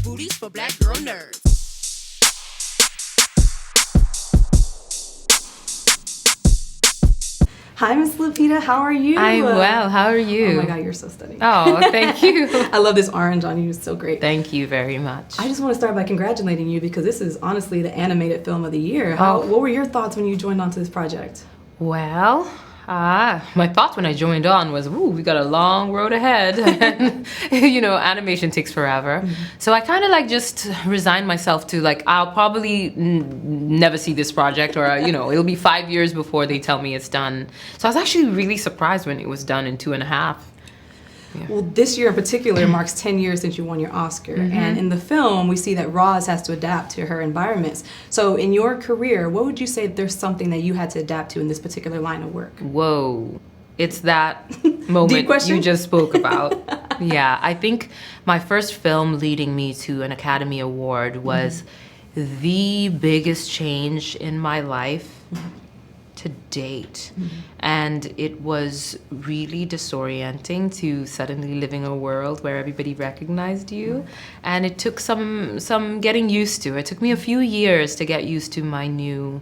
booties for black girl nerds. Hi, Miss Lupita. How are you? I'm well. How are you? Oh my God, you're so stunning. Oh, thank you. I love this orange on you. It's so great. Thank you very much. I just want to start by congratulating you because this is honestly the animated film of the year. What were your thoughts when you joined onto this project? Well, my thoughts when I joined on was, we got a long road ahead. And, animation takes forever. Mm-hmm. So I kind of just resigned myself to I'll probably never see this project or, it'll be 5 years before they tell me it's done. So I was actually really surprised when it was done in 2.5. Yeah. Well, this year in particular marks 10 years since you won your Oscar. Mm-hmm. And in the film, we see that Roz has to adapt to her environments. So in your career, what would you say if there's something that you had to adapt to in this particular line of work? Whoa. It's that moment you just spoke about. Yeah, I think my first film leading me to an Academy Award was the biggest change in my life to date. And it was really disorienting to suddenly live in a world where everybody recognized you. And it took some getting used to. It took me a few years to get used to my new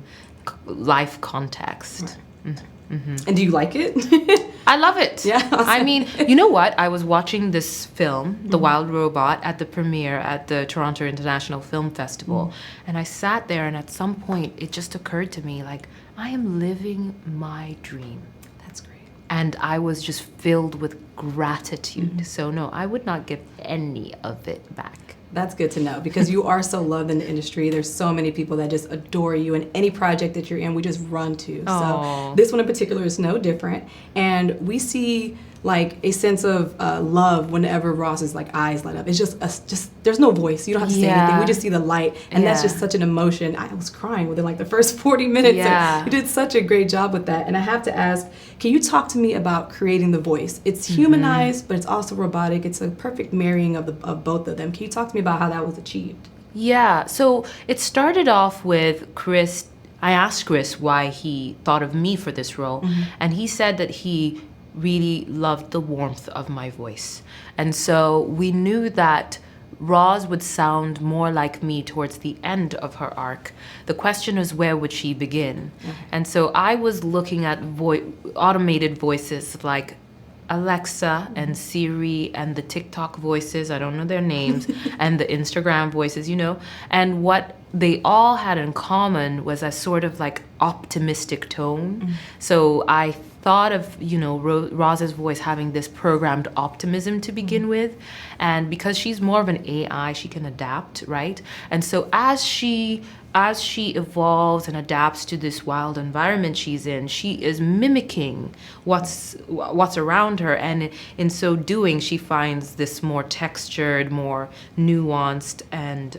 life context. Right. And do you like it? I love it. Yeah. Awesome. I mean, you know what? I was watching this film, The Wild Robot, at the premiere at the Toronto International Film Festival. And I sat there, and at some point, it just occurred to me, I am living my dream. That's great. And I was just filled with gratitude. So no, I would not give any of it back. That's good to know because you are so loved in the industry. There's so many people that just adore you, and any project that you're in, we just run to. So this one in particular is no different. And we see a sense of love whenever Ross's eyes light up. It's just there's no voice. You don't have to say anything. We just see the light, and that's just such an emotion. I was crying within the first 40 minutes. Yeah. You did such a great job with that. And I have to ask, can you talk to me about creating the voice? It's humanized, but it's also robotic. It's a perfect marrying of both of them. Can you talk to me about how that was achieved? Yeah. So it started off with Chris. I asked Chris why he thought of me for this role, and he said that he really loved the warmth of my voice. And so we knew that Roz would sound more like me towards the end of her arc. The question is, where would she begin? And so I was looking at automated voices like Alexa and Siri and the TikTok voices, I don't know their names, and the Instagram voices, and what they all had in common was a sort of optimistic tone. So I thought of, Roz's voice having this programmed optimism to begin with. And because she's more of an AI, she can adapt, right? And so as she evolves and adapts to this wild environment she's in, she is mimicking what's around her. And in so doing, she finds this more textured, more nuanced, and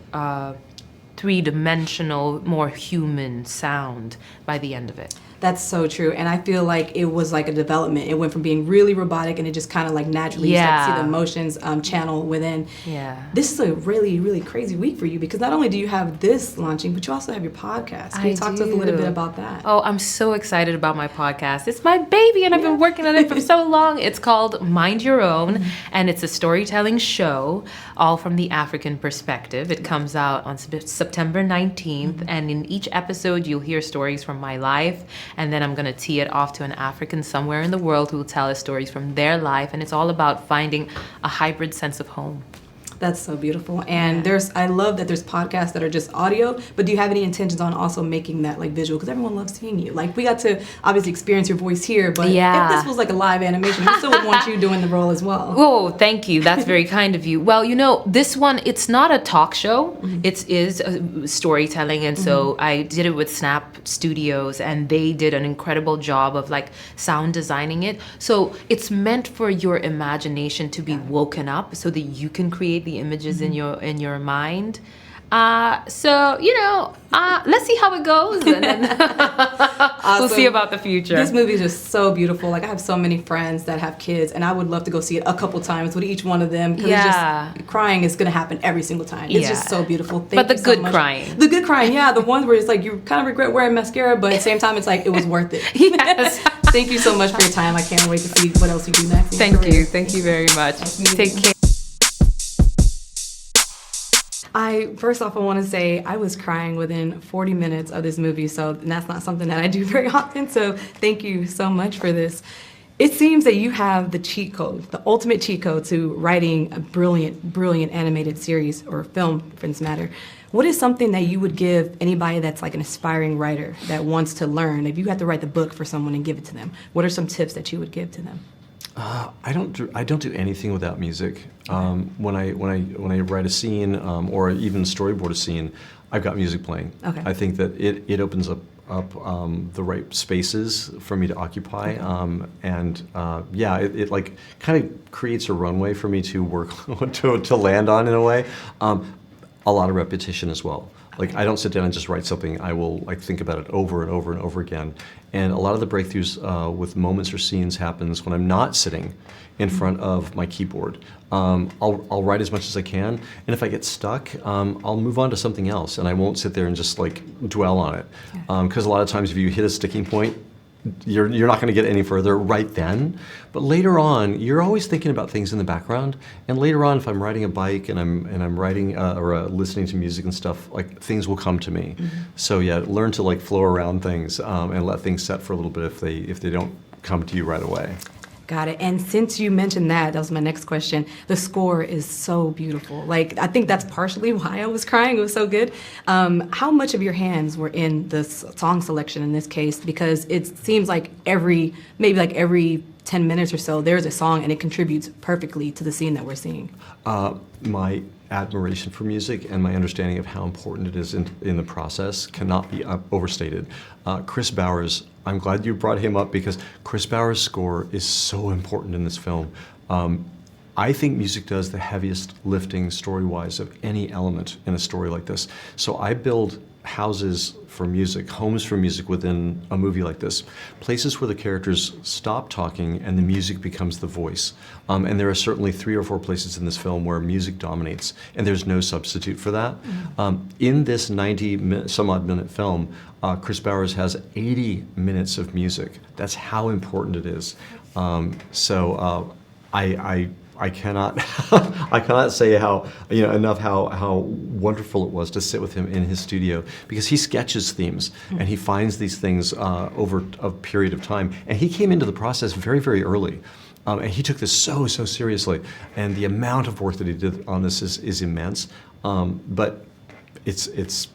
three-dimensional, more human sound by the end of it. That's so true. And I feel like it was a development. It went from being really robotic and it just kind of naturally you start to see the emotions channel within. Yeah. This is a really, really crazy week for you because not only do you have this launching, but you also have your podcast. Can you talk to us a little bit about that? Oh, I'm so excited about my podcast. It's my baby and I've been working on it for so long. It's called Mind Your Own, and it's a storytelling show, all from the African perspective. It comes out on September 19th, and in each episode you'll hear stories from my life. And then I'm going to tee it off to an African somewhere in the world who will tell us stories from their life. And it's all about finding a hybrid sense of home. That's so beautiful. And I love that there's podcasts that are just audio, but do you have any intentions on also making that visual? Because everyone loves seeing you. We got to obviously experience your voice here, but if this was a live animation, we still would want you doing the role as well. Oh, thank you. That's very kind of you. Well, this one, it's not a talk show. It is storytelling. And so I did it with Snap Studios, and they did an incredible job of sound designing it. So it's meant for your imagination to be woken up so that you can create the images in your mind. So, let's see how it goes. And then we'll see about the future. This movie is just so beautiful. I have so many friends that have kids, and I would love to go see it a couple times with each one of them. Because crying is going to happen every single time. It's just so beautiful. Thank you so much. Crying. The good crying, yeah. The ones where it's you kind of regret wearing mascara, but at the same time, it's it was worth it. Yes. Thank you so much for your time. I can't wait to see what else you do next. Thank you. Thank you very much. Take care. First off, I want to say I was crying within 40 minutes of this movie, so that's not something that I do very often, so thank you so much for this. It seems that you have the cheat code, the ultimate cheat code to writing a brilliant, brilliant animated series or film, for this matter. What is something that you would give anybody that's like an aspiring writer that wants to learn? If you had to write the book for someone and give it to them, what are some tips that you would give to them? I don't do anything without music. When I write a scene or even storyboard a scene, I've got music playing. Okay. I think that it opens up the right spaces for me to occupy, it like kind of creates a runway for me to work to land on in a way. A lot of repetition as well. Like I don't sit down and just write something. I will like think about it over and over and over again. And a lot of the breakthroughs with moments or scenes happens when I'm not sitting in front of my keyboard. I'll write as much as I can, and if I get stuck, I'll move on to something else, and I won't sit there and just like dwell on it. Because a lot of times, if you hit a sticking point, you're not going to get any further right then. But later on, you're always thinking about things in the background. And later on, if I'm riding a bike and I'm writing or listening to music and stuff, like things will come to me. So yeah, learn to like flow around things and let things set for a little bit if they don't come to you right away. Got it. And since you mentioned that was my next question. The score is so beautiful. Like, I think that's partially why I was crying. It was so good. How much of your hands were in the song selection in this case? Because it seems like every 10 minutes or so, there's a song and it contributes perfectly to the scene that we're seeing. My admiration for music and my understanding of how important it is in the process cannot be overstated. Chris Bowers, I'm glad you brought him up because Chris Bowers' score is so important in this film. I think music does the heaviest lifting story-wise of any element in a story like this. So I build houses for music, homes for music within a movie like this, places where the characters stop talking and the music becomes the voice. And there are certainly 3 or 4 places in this film where music dominates, and there's no substitute for that. In this 90-some-odd minute film, Chris Bowers has 80 minutes of music. That's how important it is. I cannot I cannot say enough how wonderful it was to sit with him in his studio, because he sketches themes and he finds these things over a period of time, and he came into the process very, very early. And he took this so seriously, and the amount of work that he did on this is immense. But it's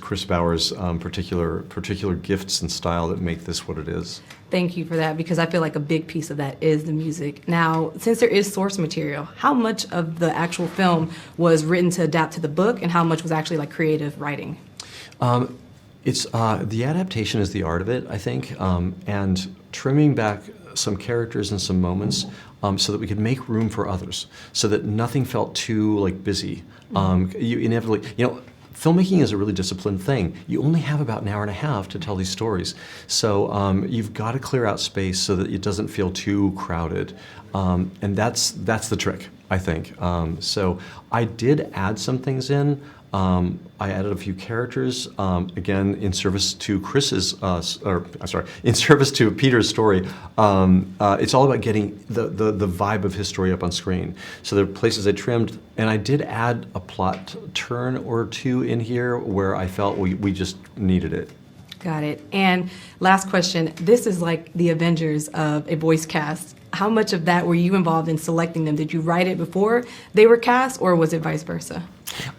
Chris Bowers' particular gifts and style that make this what it is. Thank you for that, because I feel like a big piece of that is the music. Now, since there is source material, how much of the actual film was written to adapt to the book, and how much was actually like creative writing? It's the adaptation is the art of it, I think, and trimming back some characters and some moments so that we could make room for others, so that nothing felt too like busy. You inevitably, filmmaking is a really disciplined thing. You only have about an hour and a half to tell these stories. So you've got to clear out space so that it doesn't feel too crowded. And that's the trick, I think. So I did add some things in. I added a few characters, again, in service to in service to Peter's story. It's all about getting the vibe of his story up on screen. So there are places I trimmed, and I did add a plot turn or two in here where I felt we just needed it. Got it. And last question, this is like the Avengers of a voice cast. How much of that were you involved in selecting them? Did you write it before they were cast, or was it vice versa?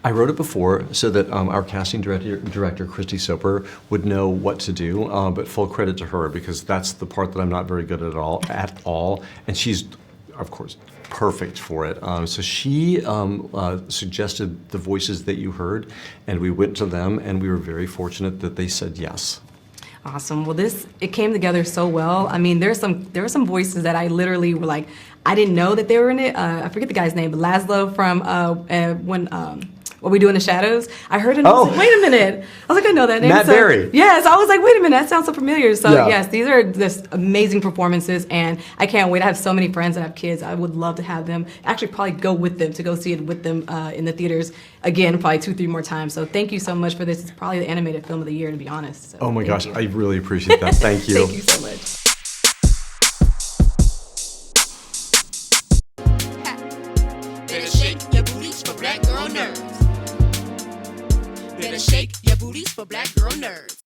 I wrote it before so that our casting director, Christy Soper, would know what to do, but full credit to her, because that's the part that I'm not very good at all, and she's, of course, perfect for it. So she suggested the voices that you heard, and we went to them, and we were very fortunate that they said yes. Awesome. Well, it came together so well. I mean, there were some voices that I literally were like, I didn't know that they were in it. I forget the guy's name, but Laszlo from What We Do in the Shadows. I heard it and I was like, wait a minute. I was like, I know that name. Matt Berry. Yes, I was like, wait a minute, that sounds so familiar. So yeah. Yes, these are just amazing performances, and I can't wait. I have so many friends that have kids. I would love to have them, actually probably go with them, to go see it with them in the theaters again, probably 2-3 more times. So thank you so much for this. It's probably the animated film of the year, to be honest. So oh my gosh, I really appreciate that. Thank you. Thank you so much. Better shake your booties for Black Girl Nerves. Better shake your booties for black girl nerds.